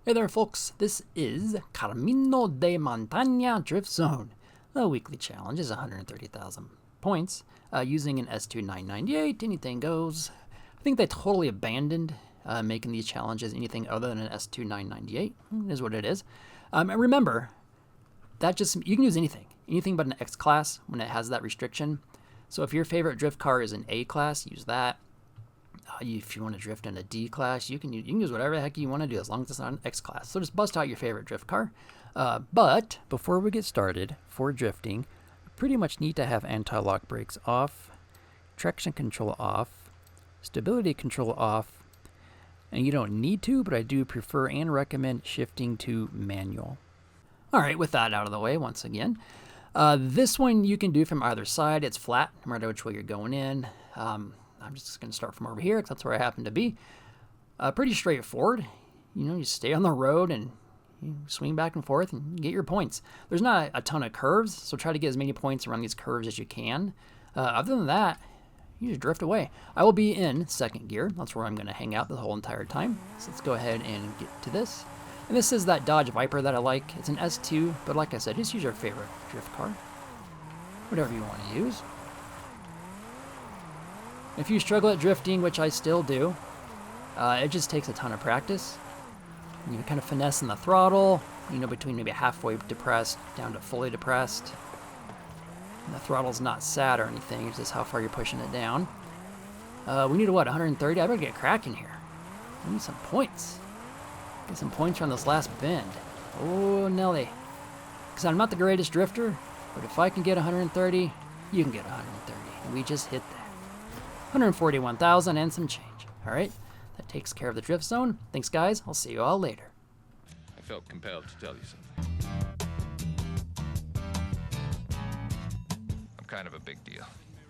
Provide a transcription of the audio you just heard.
Hey there folks, this is Camino de Montaña Drift Zone. The weekly challenge is 130,000 points using an S2998, anything goes. I think they totally abandoned making these challenges anything other than an S2998, is what it is. And remember, that just you can use anything but an X class when it has that restriction. So if your favorite drift car is an A class, use that. If you want to drift in a D class, you can use whatever the heck you want to do as long as it's not an X class. So just bust out your favorite drift car. But before we get started, for drifting, we pretty much need to have anti-lock brakes off, traction control off, stability control off, and you don't need to, but I do prefer and recommend shifting to manual. All right, with that out of the way, once again, this one you can do from either side. It's flat, no matter which way you're going in. I'm just going to start from over here because that's where I happen to be. Pretty straightforward. You stay on the road and you swing back and forth and get your points. There's not a ton of curves, so try to get as many points around these curves as you can. Other than that, you just drift away. I will be in second gear. That's where I'm going to hang out the whole entire time. So let's go ahead and get to this. And this is that Dodge Viper that I like. It's an S2, but like I said, just use your favorite drift car. Whatever you want to use. If you struggle at drifting, which I still do, it just takes a ton of practice. You kind of finessing the throttle, between maybe halfway depressed down to fully depressed. And the throttle's not sad or anything, it's just how far you're pushing it down. We need 130? I better get cracking here. We need some points. Get some points from this last bend. Oh, Nelly. Because I'm not the greatest drifter, but if I can get 130, you can get 130. And we just hit that. 141,000 and some change. All right, that takes care of the drift zone. Thanks, guys. I'll see you all later. I felt compelled to tell you something. I'm kind of a big deal.